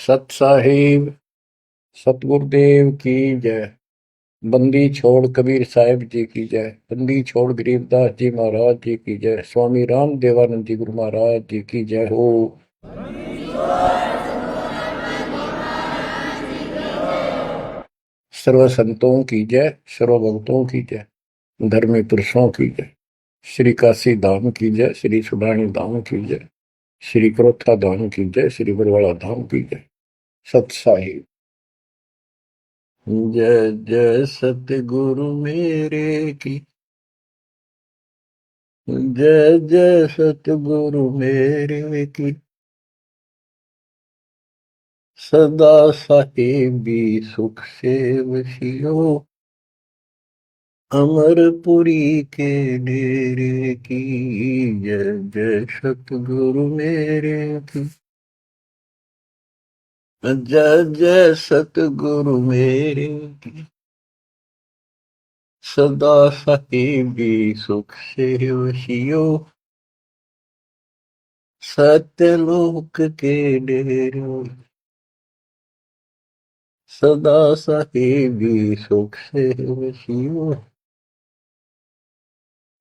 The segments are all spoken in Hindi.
सत साहिब सतगुरुदेव की जय। बंदी छोड़ कबीर साहिब जी की जय। बंदी छोड़ गरीबदास जी महाराज जी की जय। स्वामी राम देवानंद जी गुरु महाराज जी की जय हो। सर्व संतों की जय, सर्व भक्तों की जय, धर्मी पुरुषों की जय। श्री काशी धाम की जय, श्री सुडानी धाम की जय, श्री क्रोथा धाम की जय, श्री बरवाड़ा धाम की जय। सत साहिब जय जय सतगुरु मेरे की जय जय सतगुरु मेरे की। सदा साहिबी सुख से वसियो अमरपुरी के डेरे की। जय जय सतगुरु मेरे की। जय जय सतगुरु मेरे की। सदा साहिबी सुख से वसियो सत्यलोक के डेरे। सदा साहिबी सुख से वसियो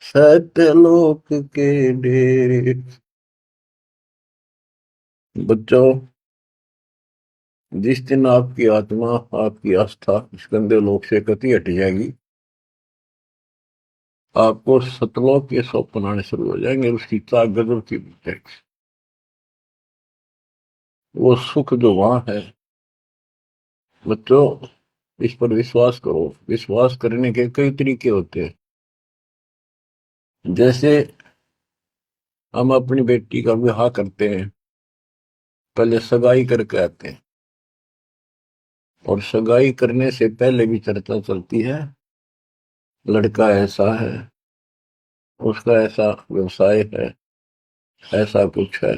सत्यलोक के डेरे। बच्चों, जिस दिन आपकी आत्मा, आपकी आस्था इस गंदे लोक से कति हट जाएगी, आपको सतलोक के स्वप्न बनाने शुरू हो जाएंगे। उसकी चाक गजब की जाएगी। वो सुख जो वहां है, बच्चों, इस पर विश्वास करो। विश्वास करने के कई तरीके होते हैं। जैसे हम अपनी बेटी का विवाह करते हैं, पहले सगाई करके आते हैं, और सगाई करने से पहले भी चर्चा चलती है। लड़का ऐसा है, उसका ऐसा व्यवसाय है, ऐसा कुछ है,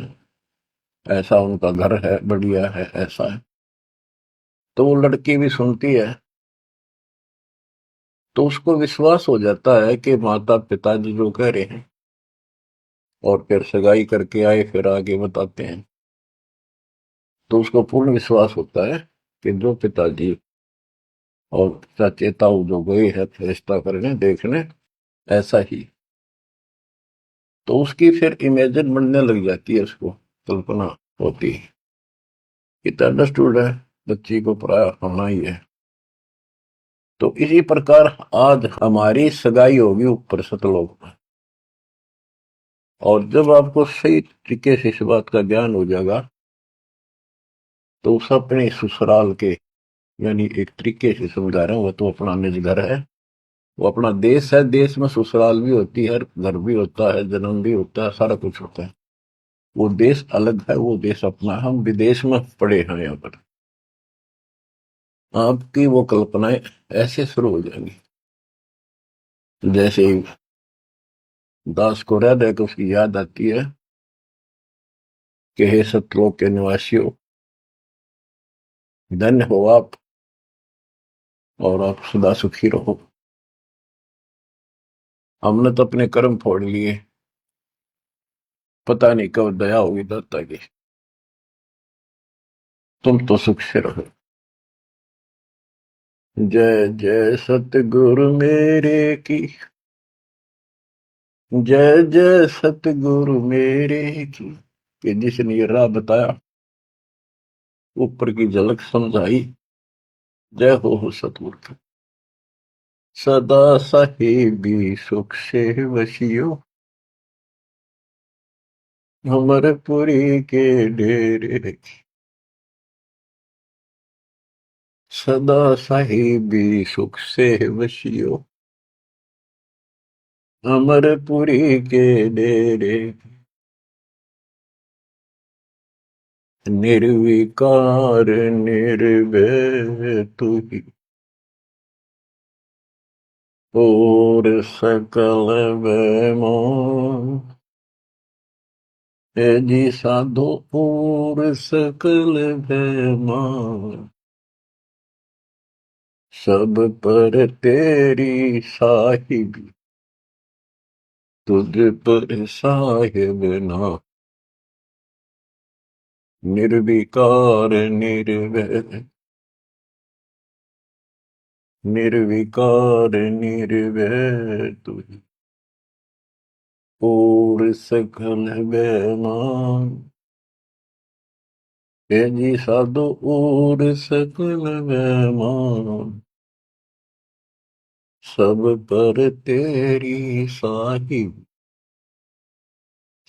ऐसा उनका घर है, बढ़िया है, ऐसा है। तो वो लड़की भी सुनती है, तो उसको विश्वास हो जाता है कि माता पिताजी जो कह रहे हैं, और फिर सगाई करके आए, फिर आगे बताते हैं, तो उसको पूर्ण विश्वास होता है कि जो पिताजी और चाचे ताऊ जो गए हैं रिश्ता करने देखने, ऐसा ही। तो उसकी फिर इमेजिन बनने लग जाती है, उसको कल्पना होती है। इतना अंडरस्टूड है, बच्ची को पराया होना ही है। तो इसी प्रकार आज हमारी सगाई होगी ऊपर सतलोक में। और जब आपको सही तरीके से इस बात का ज्ञान हो जाएगा, तो उस अपने ससुराल के, यानी एक तरीके से समझा रहा हूं, वो तो अपना निज घर है, वो अपना देश है। देश में ससुराल भी होती है, घर भी होता है, जन्म भी होता है, सारा कुछ होता है। वो देश अलग है, वो देश अपना है। हम विदेश में पड़े हैं यहाँ पर। आपकी वो कल्पनाएं ऐसे शुरू हो जाएंगी, जैसे ही दास को हृदय को उसकी याद आती है कि हे सतलोक के निवासियों, धन्य हो आप, और आप सदा सुखी रहो। हमने तो अपने कर्म फोड़ लिए, पता नहीं कब दया होगी दाता की। तुम तो सुख से रहो। जय जय सतगुरु मेरे की। जय जय सतगुरु मेरे की। कि जिसने ये राह बताया, ऊपर की झलक समझाई, जय हो सतगुरु की। सदा साहिबी सुख से वसियो अमरपुरी के डेरे। सदा साहिबी सुख से वसियो अमरपुरी के डेरे। निर्विकार निर्भय तू ही और सकल बेमान। हे जी साधो और सकल बेमान। सब पर तेरी साहिबी, तुझ पर साहिब ना। निर्विकार निर्वैर, निर्विकार निर्वैर तुझ, और सकल बेमान। हे जी साधो और सकल बेमान, सब पर तेरी साहिब,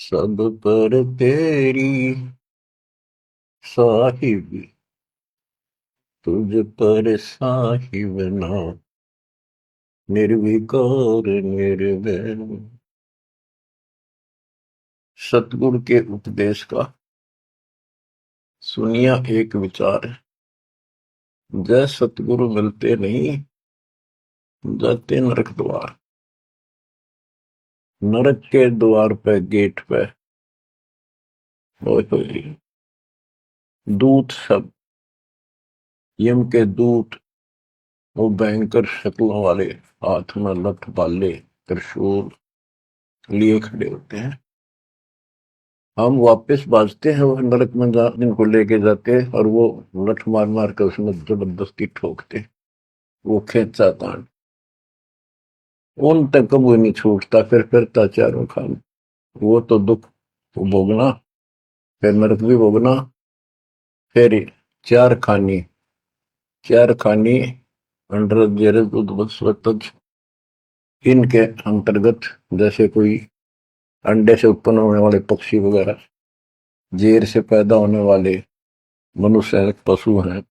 सब पर तेरी साहिब, तुझ पर साहिब ना, निर्विकार निर्वैर। सतगुरु के उपदेश का सुनिया एक विचार है, जय सतगुरु मिलते नहीं, जाते नरक द्वार। नरक के द्वार पे, गेट पे दूत सब, यम के दूत, वो भयंकर शक्लों वाले, हाथ में लठ भाले त्रिशूल लिए खड़े होते हैं। हम वापस बाजते हैं, वो नरक में इनको लेके जाते हैं, और वो लठ मार मार कर उसमें जबरदस्ती ठोकते, वो खेचा तांड, उन तक कभी नहीं छूटता, फिर फिरता चारों खान। वो तो दुख भोगना, फिर नरक भी भोगना, फिर चार खानी, चार खानी अंडर जेरज उद्वत्सवतज, इनके अंतर्गत जैसे कोई अंडे से उत्पन्न होने वाले पक्षी वगैरह, जेर से पैदा होने वाले मनुष्य हैं, पशु हैं,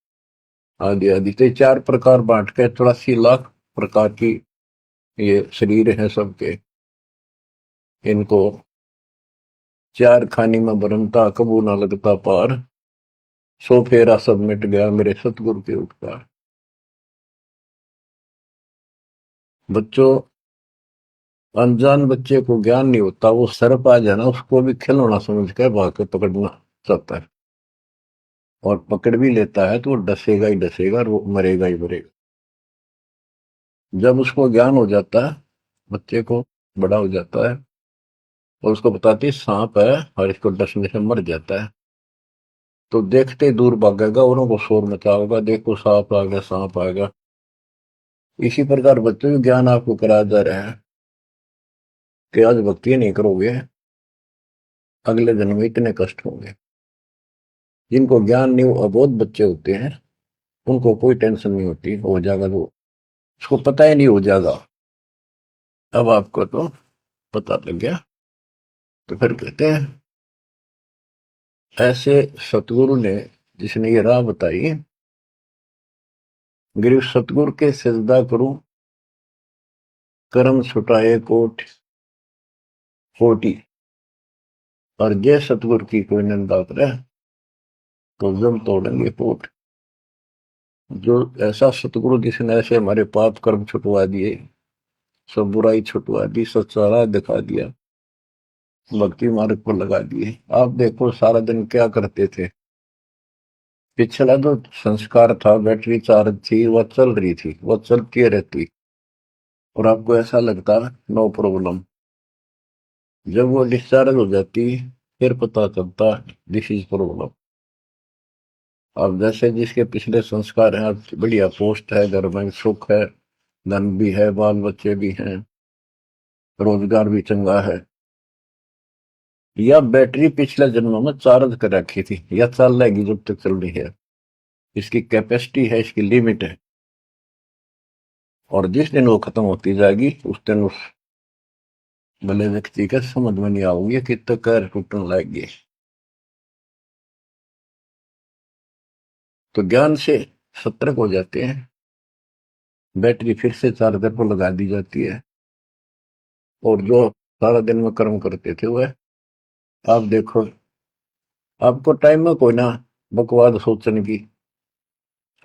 आदि आदि। तो चार प्रकार बांट के 84 लाख प्रकार की ये शरीर हैं सबके। इनको चार खानी में भरमता, कबू ना लगता पार, सो फेरा सब मिट गया मेरे सतगुरु के उपकार। बच्चों, अनजान बच्चे को ज्ञान नहीं होता, वो सर्प आ जाए ना, उसको भी खिलौना समझ के भाग के पकड़ना चाहता है, और पकड़ भी लेता है तो वो डसेगा ही डसेगा, और वो मरेगा ही मरेगा। जब उसको ज्ञान हो जाता है, बच्चे को बड़ा हो जाता है, और उसको बताती है सांप है, और इसको डसने से मर जाता है, तो देखते ही दूर भागेगा, औरों को शोर मचाएगा, देखो सांप आ गया, सांप आ गया। इसी प्रकार बच्चों को ज्ञान आपको कराया जा रहा है कि आज भक्ति नहीं करोगे, अगले जन्म में इतने कष्ट होंगे। जिनको ज्ञान नहीं, वो अबोध बच्चे होते हैं, उनको कोई टेंशन नहीं होती, हो जाएगा, वो उसको पता ही नहीं हो जाएगा। अब आपको तो पता लग गया, तो फिर कहते हैं ऐसे सतगुरु ने, जिसने ये राह बताई, गिरु सतगुरु के सिजदा करूं, कर्म छुटाए कोट कोटि, और जय सतगुरु की कोई निंदा करे, तो जम तोड़ेंगे पोट। जो ऐसा सतगुरु जिसने ऐसे हमारे पाप कर्म छुटवा दिए, सब बुराई छुटवा दी, सच्चा राह दिखा दिया, भक्ति मार्ग पर लगा दिए। आप देखो सारा दिन क्या करते थे, पिछला जो संस्कार था, बैटरी चार्ज थी, वह चल रही थी, वह चलती रहती, और आपको ऐसा लगता नो प्रॉब्लम। जब वो डिस्चार्ज हो जाती, फिर पता चलता दिस इज प्रॉब्लम। अब जैसे जिसके पिछले संस्कार हैं, आज बढ़िया पोस्ट है, घर में सुख है, धन भी है, बाल बच्चे भी हैं, रोजगार भी चंगा है, या बैटरी पिछले जन्म में चार्ज कर रखी थी, या चल रहेगी जब तक चल रही है, इसकी कैपेसिटी है, इसकी लिमिट है, और जिस दिन वो खत्म होती जाएगी, उस दिन उस भले व्यक्ति का समझ में नहीं आओगे कि तो कैर टूटने लगेगी। तो ज्ञान से सतर्क हो जाते हैं, बैटरी फिर से चार्जर पर लगा दी जाती है, और जो सारा दिन में कर्म करते थे वह, आप देखो, आपको टाइम में कोई ना बकवाद सोचने की,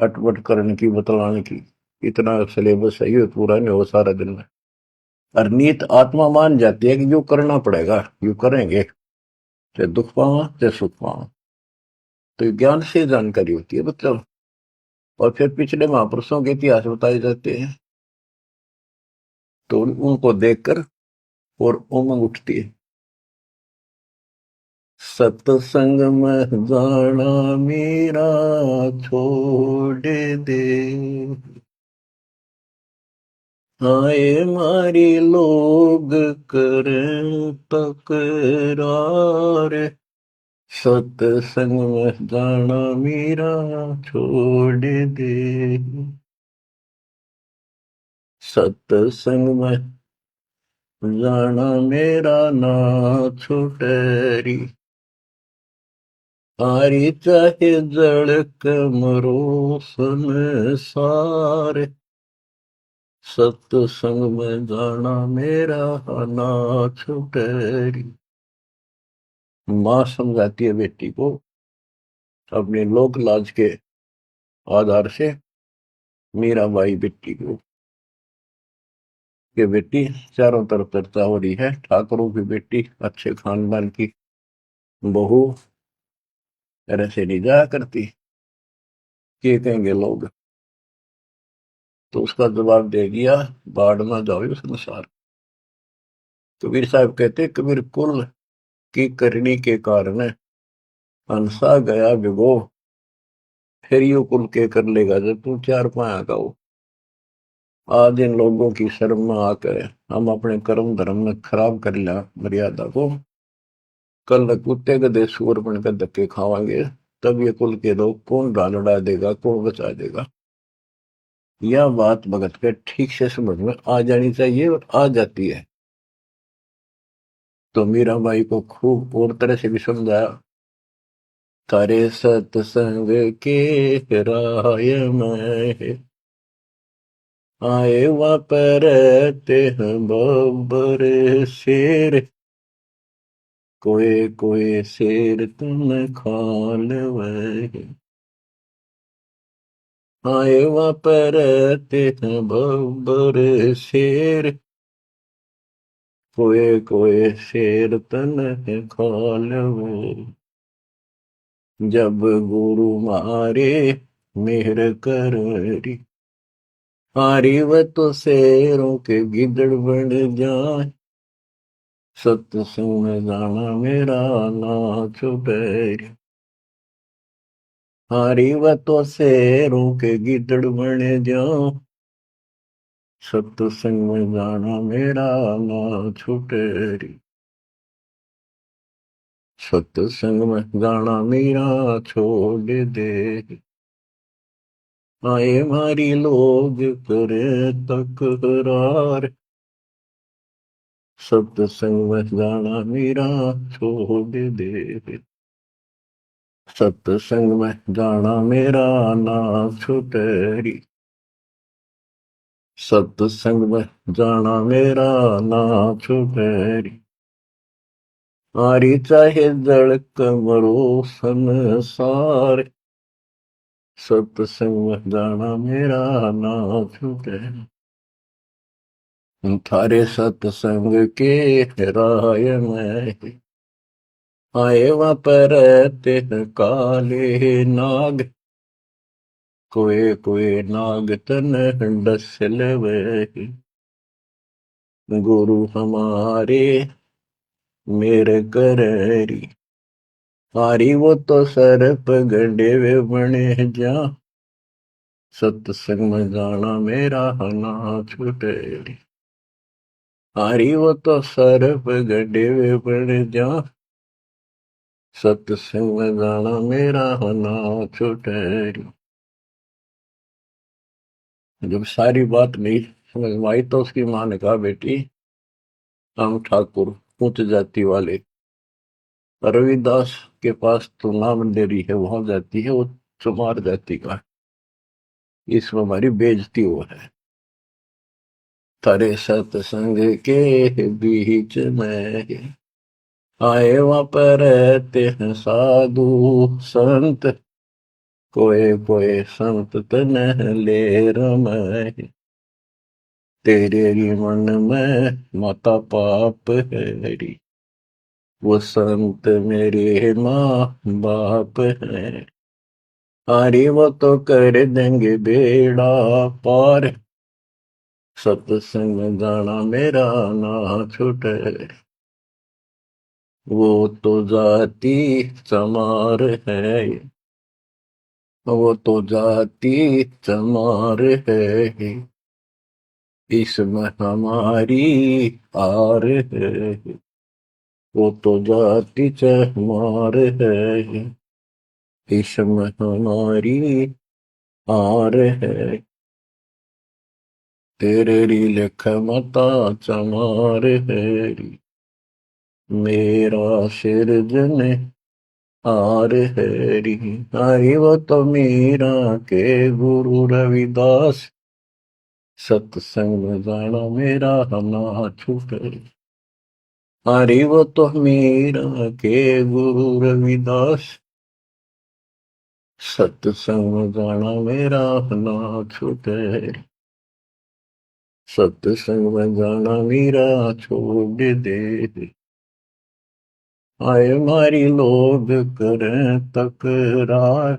अटपट करने की, बतलाने की, इतना सिलेबस है, ये पूरा नहीं हो सारा दिन में। और नीत आत्मा मान जाती है कि जो करना पड़ेगा, यू करेंगे, चाहे दुख पावा चाहे सुख पावा। तो ये ज्ञान से जानकारी होती है मतलब। और फिर पिछले महापुरुषों के इतिहास बताए जाते हैं, तो उनको देखकर और उमंग उठती है। सत्संग में जाना मेरा छोड़ दे, आए मारी लोग करें तकरार, सत्संग में जाना मेरा छोड़ दे, सत्संग में जाना मेरा ना छुटेरी, आरी चाहे जड़क मरो संसार, सत्संग में जाना मेरा ना छुटेरी। माँ समझाती है बेटी को अपने लोक लाज के आधार से, मीराबाई बेटी को, कि बेटी चारों तरफ चर्चा हो रही है, ठाकुरों की बेटी अच्छे खानदान की बहू ऐसे नहीं जाया करती, क्या कहेंगे लोग। तो उसका जवाब दे दिया, बाढ़ में जाओ संसार। कबीर साहब कहते, कबीर कुल की करनी के कारण हंसा गया विगो, फिर यू कुल के कर लेगा जब तू चार पाया का हो। आज इन लोगों की शर्म में आकर हम अपने कर्म धर्म में खराब कर लिया मर्यादा को, कल कुत्ते गधे सूअर बनकर धक्के खावांगे, तब ये कुल के लोग कौन डालड़ा देगा, कौन बचा देगा। यह बात भगत के ठीक से समझ में आ जानी चाहिए, और आ जाती है। तो मीराबाई को खूब और तरह से भी समझाया, तारे सत्संग के राय में आए वापरते हैं बब्बर शेर, कोई कोई शेर तुम खाल वह, आए वापरते हैं बब्बर शेर, कोई कोई शेर तन खाल वह, जब गुरु मारे मेहर करी, हारी व तो शेरों के गिदड़ बन जाए, सत्संग में जाना मेरा ना छुपैर, हारी व तो शेरों के गिदड़ बन जाओ, सत्संग में जाना मेरा ना छुटेरी, सत्संग में जाना मेरा छोड़ दे, आए मारी लोग करे तकरार, सत्संग में जाना मेरा छोड़ दे, सत्संग में जाना मेरा ना छुटेरी, सत्संग में जाना मेरा ना छुटेरी, आरी चाहे जड़क मरो संसार, सत्संग में जाना मेरा ना छुटेरी, थारे सत्संग के राय में आए वहाँ पर ते काले नाग, कोई कोई नाग तन डसल वे, गुरु हमारे मेरे करेरी, हारी वो तो सरप गंडे वे बने जा, सत्संग में जाना मेरा ना छुटेरी, हारी वो तो सरप गंडे वे बने जा, सत्संग में जाना मेरा ना छुटेरी। जब सारी बात नहीं समझ में आई तो उसकी माँ ने कहा, बेटी हम ठाकुर उच्च जाति वाले, रविदास के पास तो नाम दे रही है, वहां जाती है वो चमार जाति का है, इसमें हमारी बेइज्जती हो है। तारे सत्संग के बीच में आए वहां पर रहते हैं साधु संत, कोई कोई संत तन ले रमय, तेरे ही मन में माता पाप है, वो संत मेरे माँ बाप है, अरे वो तो कर देंगे बेड़ा पार, सत्संग में जाना मेरा ना छूटे। वो तो जाती चमार है, वो तो जाती चमार है, इसमें हमारी हार है। वो तो जाति चमार है, इसमें हमारी हार है। तेरे री लिख मता चमार है, मेरा सिरजने हार है री। हरि वो तो मीरा के गुरु रविदास, सत्संग में जाना मेरा ना छूटे। हरि वो तो मीरा के गुरु रविदास, सत्संग में जाना मेरा ना छूटे। सत्संग में जाना मेरा छोड़ दे, आए मारी लोग करें तकरार।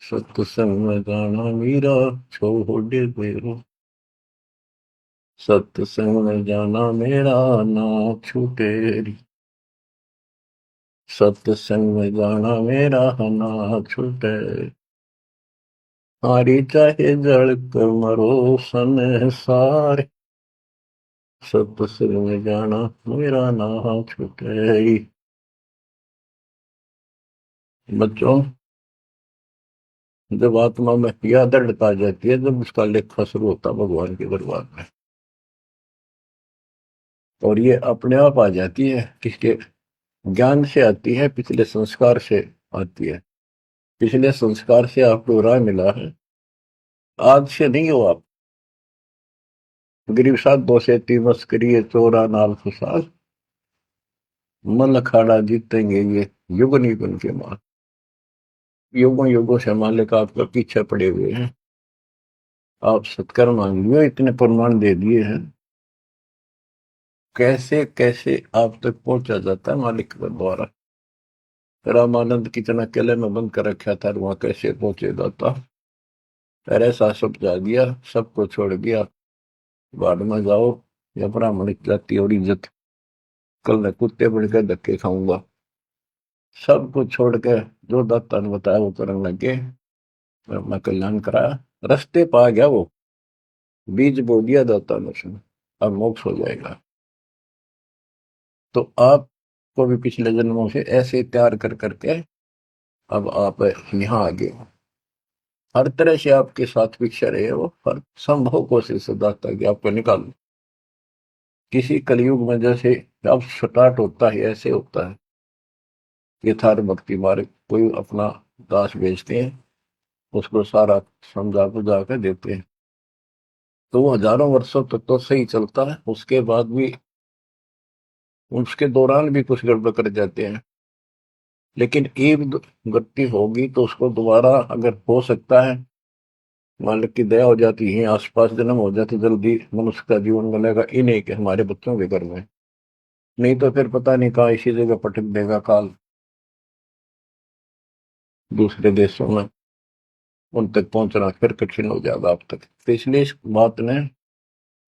सत्संग में जाना मेरा छोड़ दे, सत्संग में जाना मेरा ना छूटे। सत्संग में जाना मेरा ना छूटे। हारी चाहे जड़ कर मरो संसार, सत्संग में जाना मेरा ना छूटे। बच्चों, जब आत्मा में यह दृढ़ता आ जाती है, जब उसका लेखा शुरू होता भगवान के दरबार में, और ये अपने आप आ जाती है, किसके ज्ञान से आती है, पिछले संस्कार से आती है। पिछले संस्कार से आपको राह मिला है, आज से नहीं हो आप। गरीब साथ दो से तीन मस्करी चोरा नाल फसाद, मन अखाड़ा जीतेंगे ये युगन युगन के माल। युगों युगों से मालिक आपका पीछे पड़े हुए हैं, आप सत्कर्म मांग लियो, इतने प्रमाण दे दिए हैं। कैसे कैसे आप तक पहुंचा जाता है मालिक के द्वारा। रामानंद कितना किले में बंद कर रखा था, वहां कैसे पहुंचे जाता। फिर ऐसा सब जा दिया, सबको छोड़ दिया, बाद में जाओ या ब्राह्मण जाति और इज्जत, कल मैं कुत्ते बन के धक्के खाऊंगा। सब कुछ छोड़ के जो दाता ने बताया वो करने लगे, अपना कल्याण कराया, रास्ते पा गया वो, बीज बो दिया दाता ने उसने, अब मोक्ष हो जाएगा। तो आपको भी पिछले जन्मों से ऐसे तैयार कर करके अब आप यहाँ आ गए। हर तरह से आपके साथ पिक्चर है, वो हर संभव कोशिश दाता कि आपको निकाल। किसी कलयुग में जैसे अब स्टार्ट होता है ऐसे होता है, यथार्थ भक्ति मार्ग, कोई अपना दास बेचते हैं, उसको सारा समझा बुझा कर देते हैं, तो वो हजारों वर्षों तक तो सही चलता है, उसके बाद भी, उसके दौरान भी कुछ गड़बड़ कर जाते हैं। लेकिन एक गलती होगी तो उसको दोबारा अगर हो सकता है, मालिक की दया हो जाती है, आसपास जन्म हो जाती, जल्दी मनुष्य का जीवन बनेगा, इन्हें के हमारे बच्चों के घर में। नहीं तो फिर पता नहीं कहाँ इसी जगह पटक देगा काल, दूसरे देशों में उन तक पहुंचना फिर कठिन हो जाएगा आप तक। तो इसलिए इस बात ने,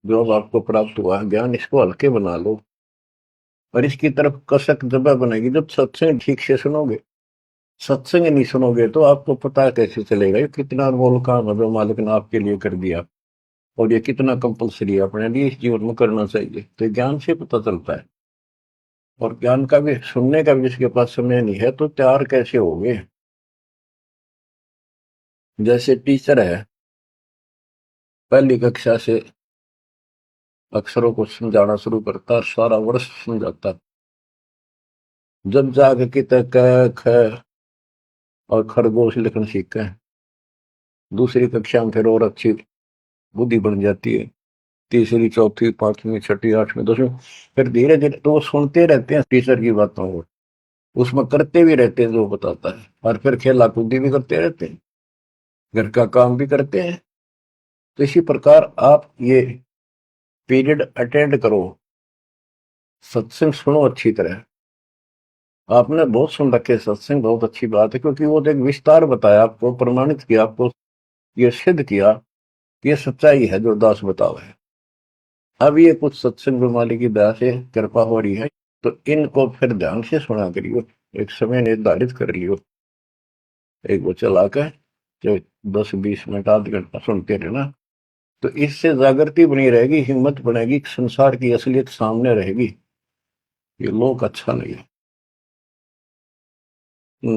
जो अब आपको प्राप्त हुआ है ज्ञान, इसको हल्के बना लो, और इसकी तरफ कसक जब बनेगी जब सत्संग ठीक से सुनोगे। सत्संग नहीं सुनोगे तो आपको पता कैसे चलेगा ये कितना अनमोल काम है जो मालिक ने आपके लिए कर दिया, और ये कितना कंपलसरी है अपने लिए इस जीवन में करना चाहिए। तो ज्ञान से पता चलता है, और ज्ञान का भी सुनने का भी जिसके पास समय नहीं है तो तैयार कैसे होगे। जैसे टीचर है, पहली कक्षा से अक्षरों को समझाना शुरू करता है, सारा वर्ष समझाता, जब जाके कितने क ख और खरगोश लिखना सीखते हैं, दूसरी कक्षा में फिर और अच्छी बुद्धि बन जाती है, तीसरी चौथी पांचवी छठी आठवीं दसवीं, फिर धीरे धीरे तो वो सुनते रहते हैं टीचर की बातों को, उसमें करते भी रहते हैं जो बताता है, और फिर खेला कूदी भी करते रहते हैं, घर का काम भी करते हैं। तो इसी प्रकार आप ये पीरियड अटेंड करो, सत्संग सुनो अच्छी तरह। आपने बहुत सुन रखे सत्संग, बहुत अच्छी बात है, क्योंकि वो तो एक विस्तार बताया आपको, प्रमाणित किया आपको, ये सिद्ध किया कि ये सच्चाई है जो दास बताओ है। अब ये कुछ सत्संग प्रणाली की दया से कृपा हो रही है, तो इनको फिर ध्यान से सुना करियो, एक समय निर्धारित कर लियो, एक वो चला कर जो 10-20 मिनट आध घंटा सुनते रहना। तो इससे जागृति बनी रहेगी, हिम्मत बनेगी, संसार की असलियत सामने रहेगी, ये लोक अच्छा नहीं है।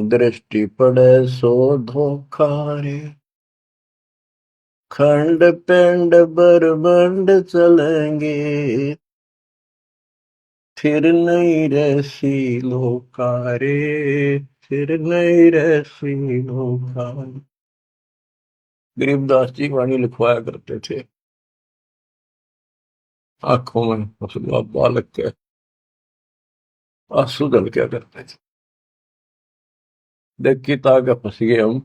दृष्टि पड़े सो धोखा रे, खंड पिंड बरबंड चलेंगे, फिर नहीं रहसी लोका रे, फिर नहीं रहसी लोका। गरीबदास जी वाणी लिखवाया करते थे, आंखों में हंसुआ बालक के आंसू दल क्या करते थे। देखी ताके फंस गए हम,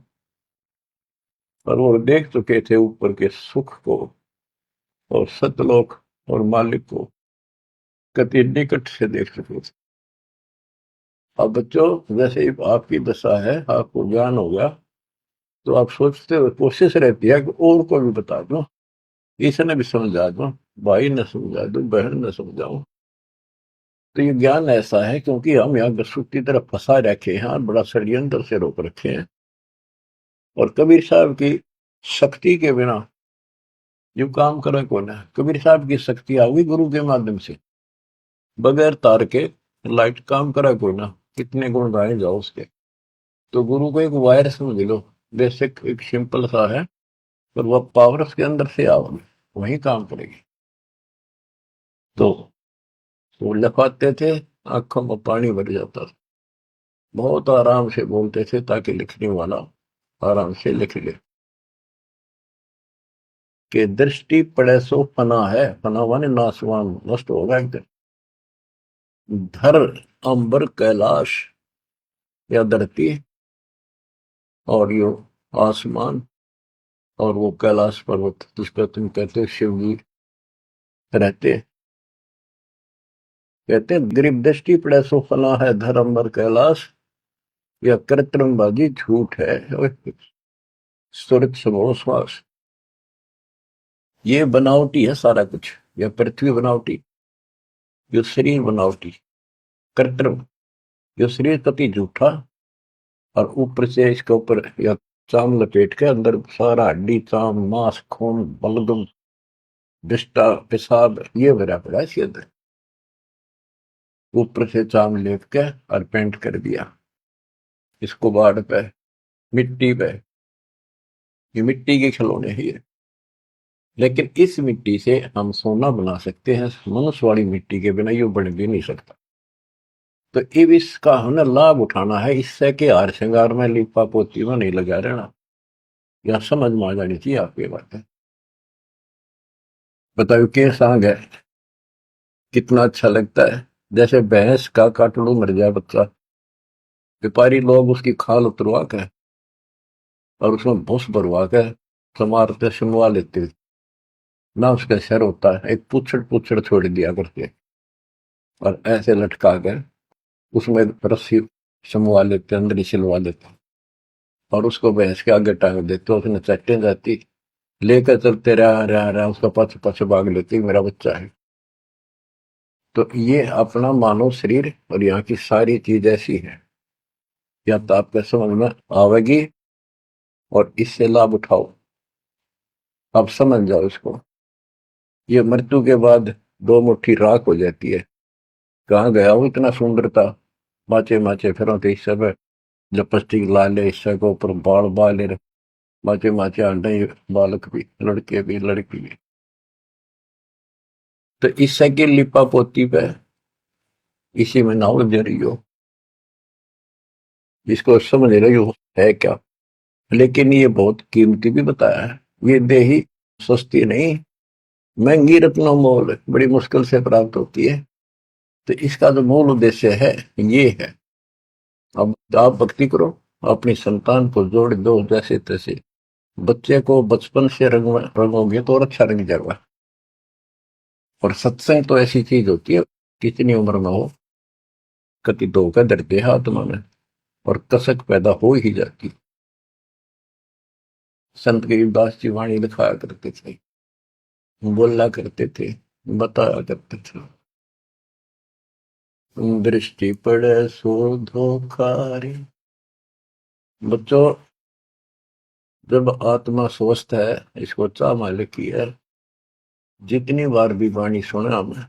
पर वो देख चुके थे ऊपर के सुख को और सतलोक और मालिक को कति निकट से देख चुके थे। अब बच्चों, जैसे ही आपकी दशा है, आपको ज्ञान हो गया, तो आप सोचते हो, कोशिश रहती है कि और को भी बता दो, इसने भी समझा दो, भाई ने समझा दो, बहन ने समझाओ। तो ये ज्ञान ऐसा है क्योंकि हम यहाँ गसूट की तरफ फंसा रखे हैं और बड़ा षड्यंत्र से रोक रखे हैं। और कबीर साहब की शक्ति के बिना जो काम करे कौन है। कबीर साहब की शक्ति आओगी गुरु के माध्यम से, बगैर तार के लाइट काम करा कोई ना, कितने गुण गाए जाओ उसके। तो गुरु को एक वायर समझ लो, बेसिक एक सिंपल सा है, पर वह पावर उसके अंदर से आओगे, वही काम करेगी। तो वो लिखवाते थे, आंखों में पानी भर जाता था, बहुत आराम से बोलते थे ताकि लिखने वाला आराम से लिख ले। कि दृष्टि पड़े सो फना है, फना माने नासवान, नष्ट होगा एक दिन। धर अंबर कैलाश या धरती और यो आसमान और वो कैलाश पर्वत जिसका तुम कहते हो शिव जी रहते, कहते हैं गरीब दृष्टि पड़े सो फना है, धर अंबर कैलाश या कृत्रिम बाजी झूठ है, सुरत समो श्वास। ये बनावटी है सारा कुछ, यह पृथ्वी बनावटी, जो शरीर बनावटी, कृत्रिम, जो शरीर कति झूठा, और ऊपर से इसके ऊपर या चाम लपेट के अंदर सारा हड्डी चाम मांस खून बलगम विष्टा पेशाब ये भरा पड़ा है इसके अंदर। ऊपर से चाम लेप के और पेंट कर दिया इसको बाढ़ पे, मिट्टी पे, ये मिट्टी के खिलौने ही है। लेकिन इस मिट्टी से हम सोना बना सकते हैं, मनुष्य वाली मिट्टी के बिना ये बन भी नहीं सकता। तो अब इसका हमें लाभ उठाना है, इससे के हार श्रृंगार में लिपा पोती में नहीं लगा रहना। या समझ में आ जानी चाहिए आपकी बात है। बताओ के सांग है, कितना अच्छा लगता है। जैसे भैंस का काटड़ू मर जाए बच्चा, व्यापारी लोग उसकी खाल उतरवा के और उसमें भूस भरवा के समारते सुनवा लेते, ना उसका सर होता है, एक पुछड़ पुछड़ छोड़ दिया करते और ऐसे लटका के उसमें रस्सी समवा लेते, अंदर ही सिलवा लेते और उसको भैंस के आगे टांग देते, उसने चट्टे जाती, लेकर चलते रहा उसका पछ पछ भाग लेती, मेरा बच्चा है। तो ये अपना मानव शरीर और यहाँ की सारी चीज ऐसी है, या तो आपके समझ में आवेगी और इससे लाभ उठाओ, आप समझ जाओ इसको। ये मृत्यु के बाद दो मुट्ठी राख हो जाती है, कहाँ गया वो इतना सुंदर था, माचे माचे फिर इस समय लिपस्टिक ला ले, इससे के ऊपर बाल बाल माचे माचे आंडे, बालक भी, लड़के भी, लड़की भी। तो इससे की लिपा पोती पे इसी में ना उलझ रही हो, इसको समझ रही हो है क्या। लेकिन ये बहुत कीमती भी बताया है, ये देही सस्ती नहीं, महंगी रत्नों मोल, बड़ी मुश्किल से प्राप्त होती है। तो इसका जो मूल उद्देश्य है ये है, अब आप भक्ति करो, अपनी संतान को जोड़ दो जैसे तैसे, बच्चे को बचपन से रंगोगे तो और अच्छा रंग जाएगा। और सत्संग तो ऐसी चीज होती है, कितनी उम्र में हो, कति धोखा धरते हाथ में और कसक पैदा हो ही जाती। संत गरीबदास जी वाणी लिखाया करते थे, बोला करते थे, बताया करते थे। दृष्टि पड़े सो धोखा रे। बच्चों, जब आत्मा स्वस्थ है, इसको चाह मालिक की है, जितनी बार भी वाणी सुने हमें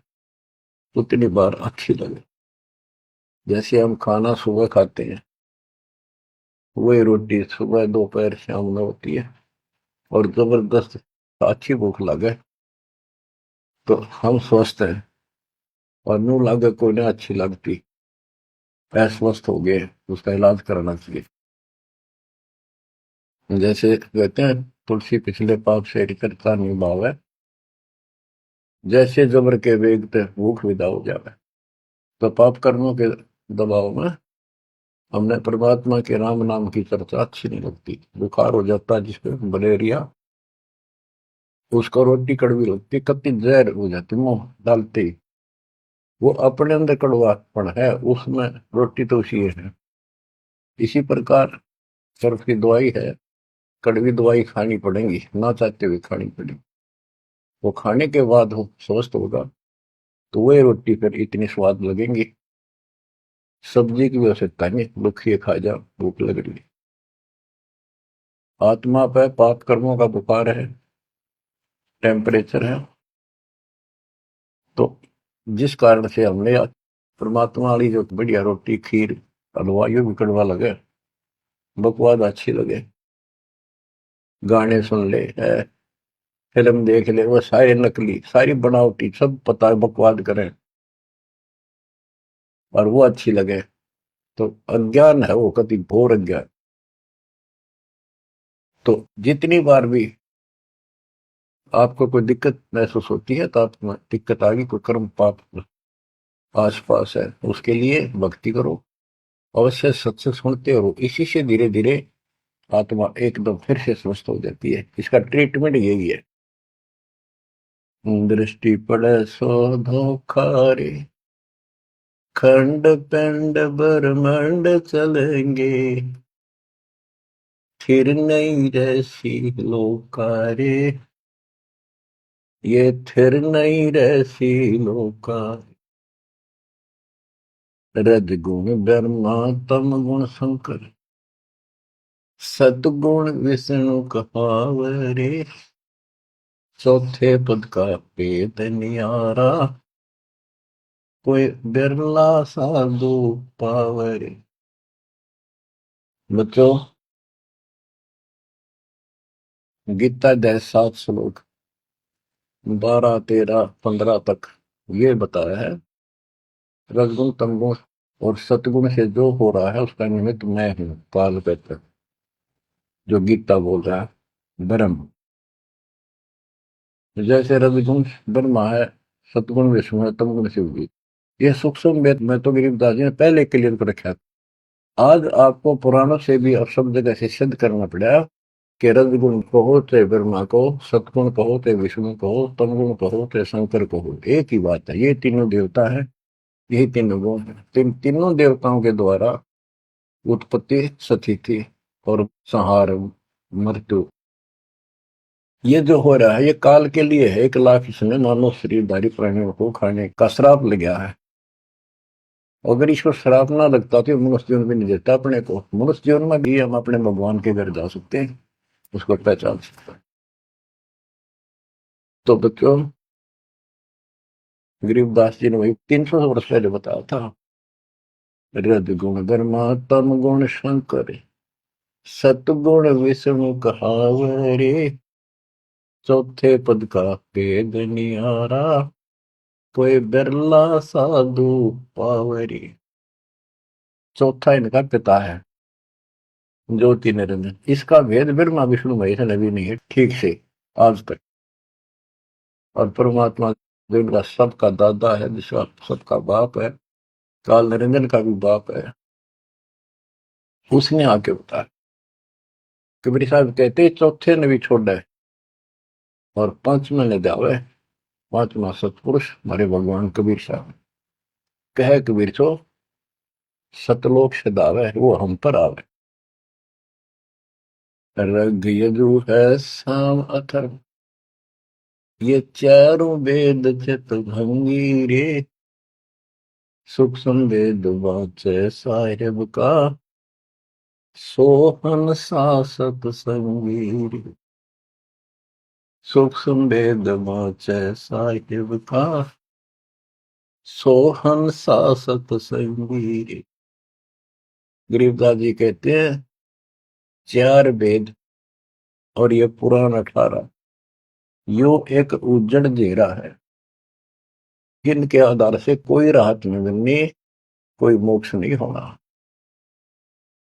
उतनी बार अच्छी लगे। जैसे हम खाना सुबह खाते हैं, वही रोटी सुबह दोपहर शाम में होती है, और जबरदस्त अच्छी भूख लगे तो हम स्वस्थ हैं, और नू लागे कोई ना अच्छी लगती, अस्वस्थ हो गए, उसका इलाज कराना चाहिए। जैसे कहते हैं, तुलसी पिछले पाप से करता निभाव है, जैसे जबर के वेग ते भूख विदा हो जावे। तो पाप कर्मों के दबाव में हमने परमात्मा के राम नाम की चर्चा अच्छी नहीं लगती। बुखार हो जाता है जिसपे मलेरिया, उसको रोटी कड़वी लगती, कति जहर हो जाती मुंह डालते ही। वो अपने अंदर कड़वापन है, उसमें रोटी तो उसी है। इसी प्रकार सर्फ की दवाई है, कड़वी दवाई खानी पड़ेगी, ना चाहते हुए खानी पड़ेगी। वो खाने के बाद वो स्वस्थ होगा तो वही रोटी फिर इतनी स्वाद लगेंगी। सब्जी की भी आवश्यकता नहीं, दुखिए खा जा, भूख लग रही। आत्मा पे पाप कर्मों का बुखार है, टेम्परेचर है, तो जिस कारण से हमने परमात्मा वाली जो बढ़िया रोटी खीर हलवा यो भी कड़वा लगे, बकवाद अच्छी लगे, गाने सुन ले, फिल्म देख ले, वो सारे नकली, सारी बनावटी, सब पता है बकवाद करें, और वो अच्छी लगे, तो अज्ञान है, वो कति घोर अज्ञान। तो जितनी बार भी आपको कोई दिक्कत महसूस होती है, तो आपको दिक्कत आ गई, कोई कर्म पाप आस पास है, उसके लिए भक्ति करो, अवश्य सत्संग सुनते रहो। इसी से धीरे धीरे आत्मा एकदम फिर से स्वस्थ हो जाती है। इसका ट्रीटमेंट यही है। दृष्टि पड़े सो धोखा रे, खंड पिंड ब्रह्मांड चलेंगे, फिर नहीं रहसी लोकारे, ये थिर नहीं रहसी लोका। रजगुण ब्रह्मा तम गुण शंकर, सतगुण विष्णु कहावरे, चौथे पद का पेद नियारा, कोई बिरला साधु पावरे। बच्चों, गीता अध्याय 7 श्लोक 12 13 15 तक ये बताया है, रजगुण तमगुण और सतगुण से जो हो रहा है उसका निमित्त मैं हूं, काल कहते, जो गीता बोल रहा है ब्रह्म। जैसे रजगुण ब्रह्मा है, सतगुण विष्णु है, तमगुण शिव जी। ये सूक्ष्म वेद में तो गरीबदास जी ने पहले क्लियर कर रखा था। आज आपको पुराणों से भी अब सब जगह से सिद्ध करना पड़ा कि रजगुण कहो चाहे ब्रह्मा कहो, सतगुण कहो चाहे विष्णु कहो, तमगुण कहो चाहे शंकर कहो, एक ही बात है। ये तीनों देवता है, यही तीनों गुण है। तीनों देवताओं के द्वारा उत्पत्ति, स्थिति और संहार, मृत्यु, ये जो हो रहा है ये काल के लिए है। 1 लाख इसने मानव शरीरधारी प्राणियों को खाने का श्राप लग गया है। अगर इसको श्राप ना लगता तो मनुष्य जीवन भी नहीं देता अपने को। मनुष्य जीवन में भी हम अपने भगवान के घर जा सकते हैं, उसको पहचान सकते हैं। तो बच्चों, गरीबदास जी ने वही 300 वर्ष पहले बताया था, रजगुण ब्रह्मा तम गुण शंकर, सतगुण विष्णु कहावरे, चौथे पद का भेद निहारा, कोई बिरला साधु पावरी। चौथा इनका पिता है, ज्योति निरंजन। इसका भेद ब्रह्मा विष्णु महेश ने भी नहीं है ठीक से आज तक। और परमात्मा जो इनका सबका दादा है, जिसका सबका बाप है, काल निरंजन का भी बाप है, उसने आके बताया। कबीर साहब कहते चौथे ने भी छोड़ा है और पांचवें ने जावे, पांचवा सतपुरुष हमारे भगवान कबीर साहब कहे, कबीर सो सतलोक से दावे, वो हम पर आवे। रग यजु है साम अथर्व, ये चारों वेद चित भंगी रे, सुख संवेद वाचे साहिब का, सोहन सा सतसंगी। सुख संवेद वाचे साहिब का, सोहन सा सतसंगी। गरीबदास जी कहते हैं, चार वेद और ये पुराण 18 यो एक उज्जड़ घेरा है, जिनके आधार से कोई राहत नहीं मिलनी, कोई मोक्ष नहीं होना।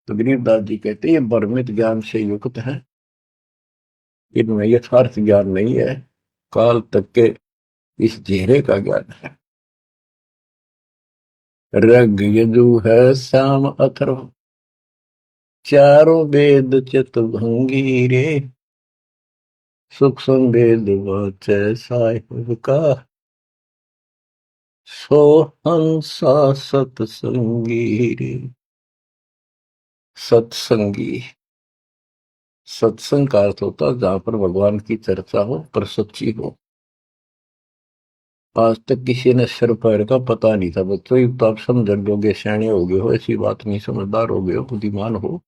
तो गरीबदास जी कहते हैं ये भ्रमित ज्ञान से युक्त है, इनमें यथार्थ ज्ञान नहीं है, काल तक के इस घेरे का ज्ञान है। ऋग यजु है साम अथर्व, चारों वेद चितभंगी रे। सुख संवेद वाचे साहिब का, सोहंसा सतसंगी रे। सत्संगी, सत्संग का अर्थ होता है जहां पर भगवान की चर्चा हो पर सच्ची हो। आज तक किसी ने सिर पैर का पता नहीं था बच्चों, तो आप समझ लोगे, सियाने हो गए हो, ऐसी बात नहीं, समझदार हो गए हो, बुद्धिमान हो,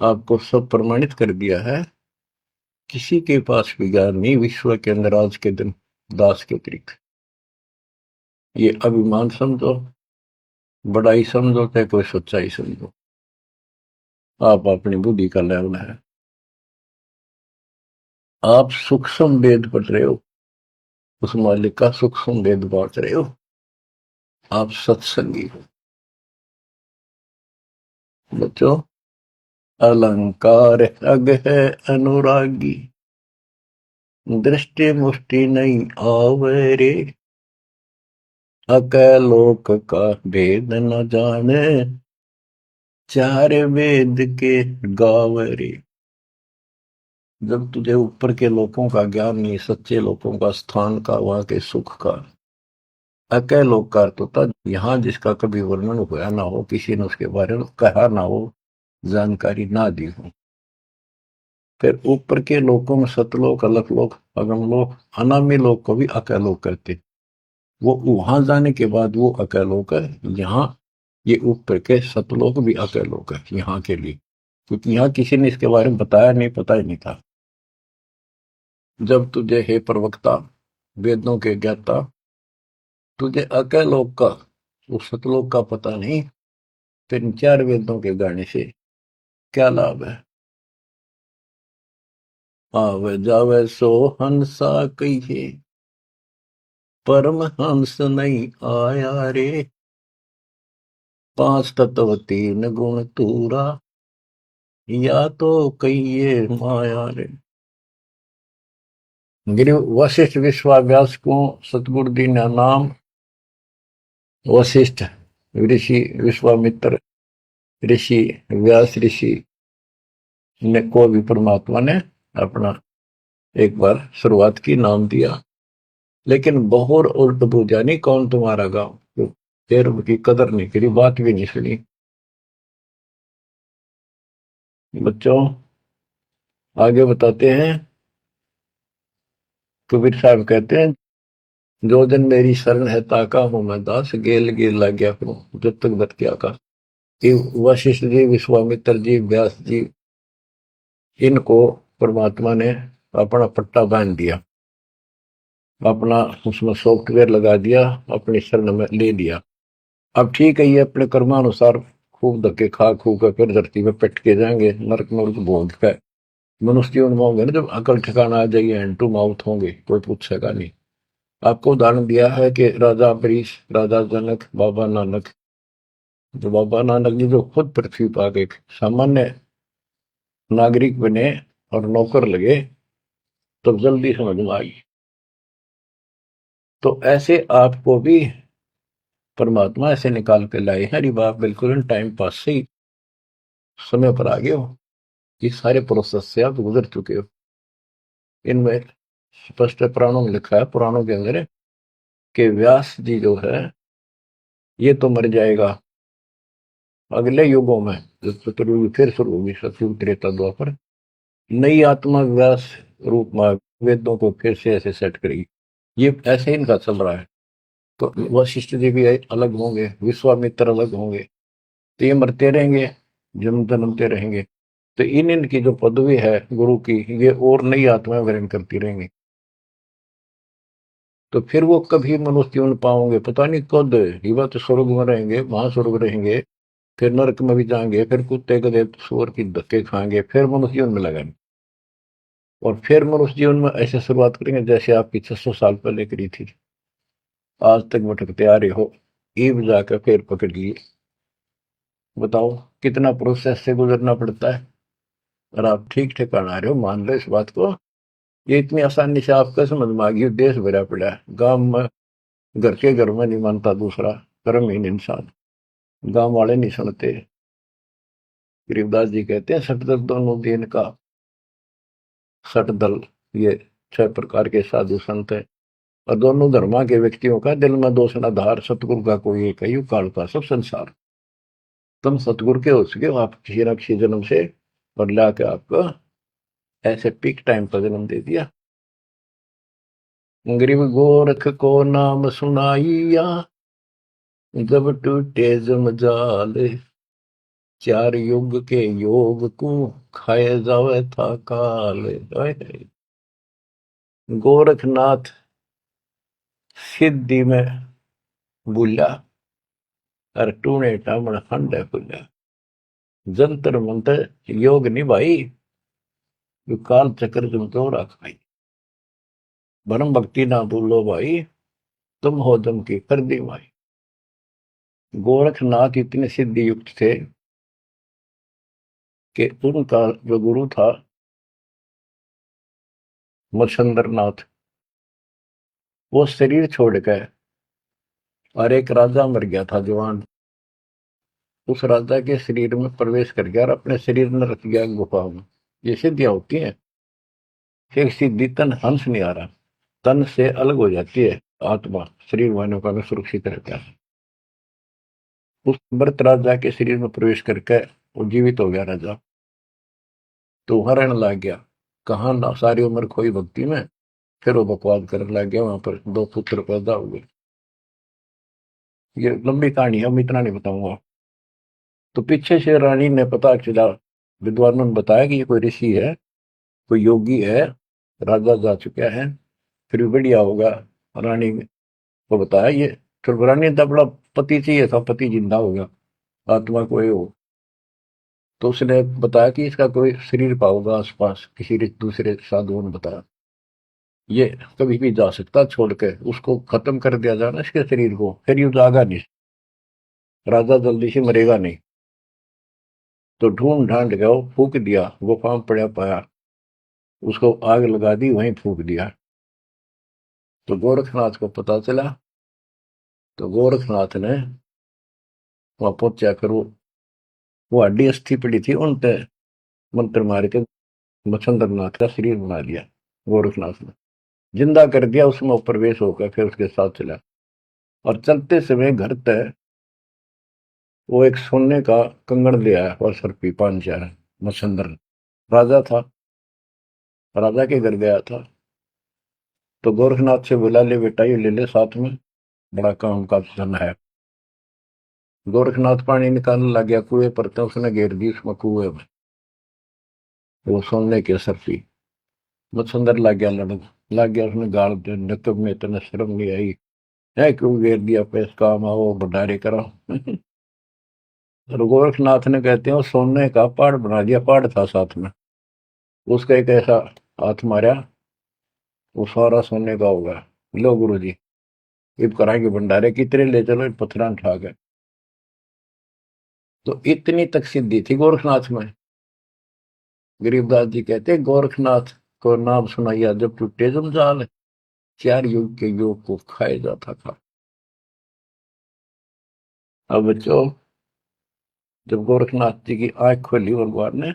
आपको सब प्रमाणित कर दिया है। किसी के पास भी ज्ञान नहीं विश्व के अंदर आज के दिन दास के अतिरिक्त। ये अभिमान समझो, बड़ाई समझो, चाहे कोई सच्चाई समझो, आप अपनी बुद्धि का लेवल है। आप सूक्ष्म वेद पढ़ रहे हो, उस मालिक का सूक्ष्म वेद बांट रहे हो, आप सत्संगी हो। बच्चों, अलंकार अग है अनुरागी, दृष्टि मुष्टि नहीं आवे रे। अकलोक का भेद न जाने, चार वेद के गावरे। जब तुझे ऊपर के लोगों का ज्ञान नहीं, सच्चे लोगों का, स्थान का, वहां के सुख का, अकलोक का अर्थ होता यहाँ जिसका कभी वर्णन हुआ ना हो, किसी ने उसके बारे में कहा ना हो, जानकारी ना दी हो। फिर ऊपर के लोगों में सतलोक, अलकलोक, अगमलोक, अनामी लोक को भी अकलोक करते। वो वहां जाने के बाद वो अकलोक है, यहाँ ये ऊपर के सतलोक भी अकलोक है यहाँ के लिए, क्योंकि यहाँ किसी ने इसके बारे में बताया नहीं, पता ही नहीं था। जब तुझे हे प्रवक्ता, वेदों के ज्ञाता, तुझे अकलोक का, उस सतलोक का पता नहीं, फिर चार वेदों के गाने से क्या लाभ है। आवे जावे सो हंसा कहिए, परम हंस नहीं आया रे। पांच तत्व तीन गुण तूरा, या तो कहिए माया रे। गिरि वशिष्ठ विश्वाव्यास को सतगुरु जी ने नाम वशिष्ठ ऋषि, विश्वामित्र ऋषि, व्यास ऋषि ने को भी परमात्मा ने अपना एक बार शुरुआत की, नाम दिया। लेकिन बहुत उल्ट पूजा नहीं, कौन तुम्हारा गांव, फिर की कदर नहीं करी, बात भी नहीं सुनी। बच्चों, आगे बताते हैं। कबीर साहब कहते हैं, जो दिन मेरी शरण है ताका हूं मैं दास, गेल गेल लग गया करूं जब तक बत क्या का। वशिष्ठ जी, विश्वामित्र जी, व्यास जी, इनको परमात्मा ने अपना पट्टा बांध दिया, अपना उसमें सॉफ्टवेयर लगा दिया, अपनी शरण में ले लिया। अब ठीक है, ये अपने कर्मानुसार खूब धक्के खा खू कर फिर धरती में पिट के जाएंगे, नरक में भोग कर मनुष्य जीवन में होंगे ना, जब अकल ठिकाना आ जाएगी, हैंड टू माउथ होंगे, कोई पूछेगा नहीं। आपको उदाहरण दिया है कि राजा अम्बरीश, राजा जनक, बाबा नानक। जो बाबा नानक जी जो खुद पृथ्वी पर एक सामान्य नागरिक बने और नौकर लगे, तो जल्दी समझ में आई। तो ऐसे आपको भी परमात्मा ऐसे निकाल के लाए हैं, अरे बाप बिल्कुल टाइम पास से ही समय पर आ गए हो, ये सारे प्रोसेस से आप गुजर चुके हो। इनमें स्पष्ट पुराणों में लिखा है, पुराणों के अंदर, कि व्यास जी जो है ये तो मर जाएगा अगले युगों में, जब चतुर्युग फिर शुरू होगी, सतयुग, त्रेता, द्वापर, नई आत्मा व्यास रूप में वेदों को फिर से ऐसे सेट करेगी। ये ऐसे इनका चल रहा है। तो वशिष्ठ जी भी अलग होंगे, विश्वामित्र अलग होंगे, तो ये मरते रहेंगे, जन्म जन्मते रहेंगे। तो इन इनकी जो पदवी है गुरु की, ये और नई आत्माएं ग्रहण करती रहेंगी। तो फिर वो कभी मनुष्य जीवन पाओगे पता नहीं कद। ये बात स्वर्ग में रहेंगे, महास्वर्ग रहेंगे, फिर नरक में भी जाएंगे, फिर कुत्ते गधे सुअर की धक्के खाएंगे, फिर मनुष्य जीवन में लगाएंगे। और फिर मनुष्य जीवन में ऐसे शुरुआत करेंगे जैसे आपकी 600 साल पहले करी थी, आज तक भटकते आ रहे हो, ईब जाकर फिर पकड़ लिए। बताओ कितना प्रोसेस से गुजरना पड़ता है। और आप ठीक ठिकाना आ रहे हो, मान लो इस बात को। ये इतनी आसानी से आपका समझ में आ गई। देश भरा पड़ा है गांव में, घर के घर में नहीं मानता दूसरा, कर्महीन इंसान, गांव वाले नहीं सुनते। गरीबदास जी कहते हैं सटदल दोनों दिन का, सटदल ये 6 प्रकार के साधु संत है, और दोनों धर्मा के व्यक्तियों का दिल में दोष न धार, सतगुरु का कोई एक है, काल का सब संसार। तुम सतगुरु के हो सके हो आप किसी न किसी जन्म से, और ला के आपको ऐसे पीक टाइम पर जन्म दे दिया। गरीब गोरख को नाम सुनाइया, जब टूटे जमजाल, 4 युग के योग को खाए जावे था काल। गोरखनाथ सिद्धि में बुला, और टूणे टामण हंडे खुला। जंतर मंतर योग नहीं भाई, यो काल चक्र तुम तो रखाई। भरम भक्ति ना भूलो भाई, तुम हो दम की कर दी भाई। गोरखनाथ इतने सिद्धि युक्त थे कि उनका जो गुरु था मत्स्येंद्रनाथ, वो शरीर छोड़ गए, और एक राजा मर गया था जवान, उस राजा के शरीर में प्रवेश कर गया और अपने शरीर में रख गया गुफा में। ये सिद्धियां होती हैं। फिर सिद्धि तन हंस नहीं आ रहा, तन से अलग हो जाती है आत्मा, शरीर वालों का में सुरक्षित रहता है। उस मृत राजा के शरीर में प्रवेश करके वो जीवित हो गया राजा। तो हरण लग गया, कहा ना सारी उम्र खोई भक्ति में, फिर वो बकवास करने लग गया। वहां पर 2 पुत्र पैदा हुए। ये लंबी कहानी है, मैं इतना नहीं बताऊंगा। तो पीछे से रानी ने पता चला, विद्वानों ने बताया कि ये कोई ऋषि है, कोई योगी है, राजा जा चुका है, फिर भी बढ़िया होगा। रानी को बताया ये, फिर रानी ने बड़ा पति चाहिए था, पति जिंदा हो गया, आत्मा कोई हो। तो उसने बताया कि इसका कोई शरीर पाओगा आसपास, किसी दूसरे साधुओं ने बताया ये कभी भी जा सकता, छोड़ के उसको खत्म कर दिया जाना इसके शरीर को, फिर ये जागा नहीं, राजा जल्दी से मरेगा नहीं। तो ढूंढ ढांड गया, फूक दिया, गुफा में पड़ा पाया, उसको आग लगा दी, वहीं फूक दिया। तो गोरखनाथ को पता चला, तो गोरखनाथ ने वहां पहुंचा कर वो हड्डी अस्थि पड़ी थी उन पे मंत्र मार के मच्छंद्रनाथ का शरीर बना दिया। गोरखनाथ ने जिंदा कर दिया, उसमें प्रवेश होकर फिर उसके साथ चला। और चलते समय घर तक वो एक सोने का कंगन ले आया और सर पी 5 4। मच्छंद्र राजा था, राजा के घर गया था। तो गोरखनाथ से बोला, ले बेटा ये ले ले साथ में, बड़ा काम का धन है। गोरखनाथ पानी निकालने लग गया कुएं पर, तो उसने घेर दी उसमें कुएं में, वो सोने के सर पी। मच्छंदर लग गया लड़न, लग गया उसने गाल दे, नकब में इतना शर्म नहीं आई है, क्यों घेर दिया, पैस काम आओ भंडारे करो। और गोरखनाथ ने कहते हैं वो सोने का पहाड़ बना दिया, पहाड़ था साथ में, उसका एक ऐसा हाथ मारा, वो सारा सोने का होगा। लो गुरु जी इब कराएंगे भंडारे, कितने ले चलो, पत्थर उठा के। तो इतनी तक सिद्धि थी गोरखनाथ में। गरीबदास जी कहते हैं गोरखनाथ को नाम सुनाइया, जब टूटे जंजाल, 4 युग के योग को खाए जाता था। अब बच्चों, जब गोरखनाथ जी की आंख खोली भगवान ने,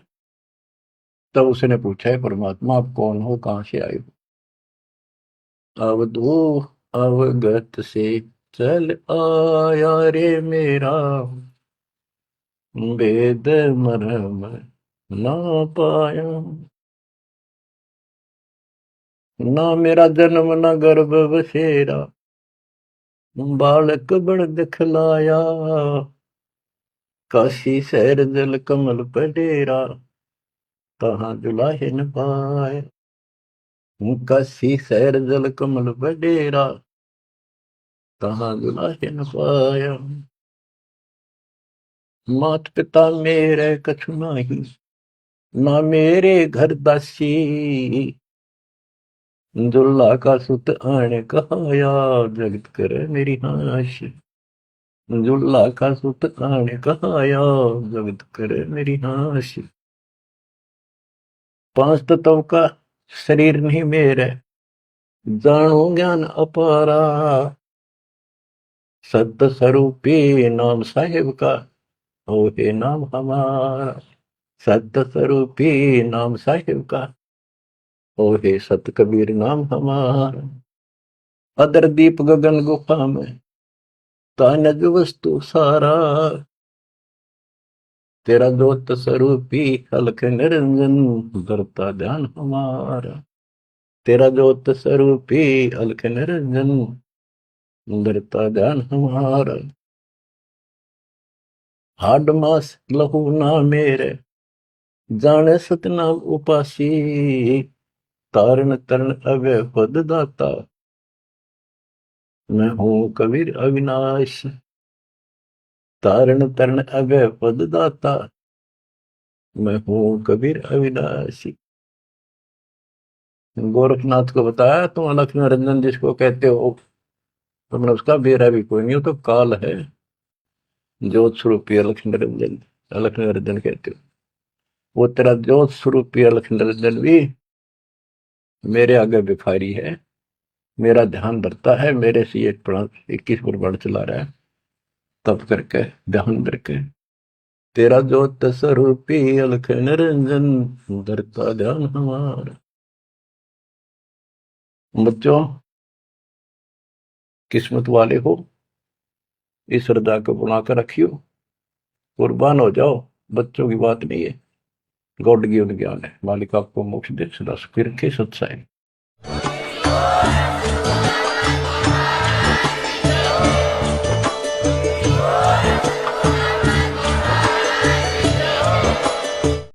तब उसने पूछा है परमात्मा आप कौन हो, कहां से आए हो। अब दो अवगत से चल आया रे मेरा, वेद मरम ना पाया। ना मेरा जन्म न गर्भ बसेरा, बालक बड़ दिखलाया, काशी शहर जल कमल पे डेरा, तहाँ दुलाहिन पाया। काशी शहर जल कमल पे डेरा, तहाँ दुलाहिन पाया। मात पिता मेरे कछु नाही, ना मेरे घर दासी, दुल्ला का सुत आने कहाया, जगत करे मेरी हाशि। दुल्ला का सुत आने कहाया, जगत करे मेरी हाशि। पांच तत्व का शरीर नहीं मेरे, जानो ज्ञान अपारा, सत्य स्वरूपी नाम साहिब का, हो हे नाम हमारा। सत्य स्वरूपी नाम साहिब का, हो हे सत कबीर नाम हमारा। अदर दीप गगन गुफा में, तानज वस्तु सारा, तेरा ज्योत स्वरूपी अलख निरंजन, धरता ध्यान हमारा। तेरा ज्योत स्वरूपी अलख निरंजन, धरता ध्यान हमारा। हाड मास लहू ना मेरे, जाने सतनाम उपासी, तारण तरण अवय पद दाता, मैं हूं कबीर अविनाशी। तारण तरण अवय पद दाता, मैं हूं कबीर अविनाशी। गोरखनाथ को बताया, तुम अलख निरंजन जिसको कहते हो, तुमने उसका बेरा भी कोई नहीं, हो तो काल है। ज्योत स्वरूपी अलख निरंजन, अलख निरंजन कहते हो। वो तेरा ज्योत स्वरूपी अलख निरंजन भी मेरे आगे भिखारी है, मेरा ध्यान रखता है, मेरे से ये 21 प्रमाण चला रहा है, तब करके ध्यान करके। तेरा ज्योत स्वरूपी अलख निरंजन, धरता ध्यान हमारा। बच्चों, किस्मत वाले हो, इस श्रद्धा को बनाकर रखियो, कुर्बान हो जाओ। बच्चों की बात नहीं है, गॉड गिवन ज्ञान है। मालिक आपको मोक्ष दे, सदा सुखी रखे, सत्साई।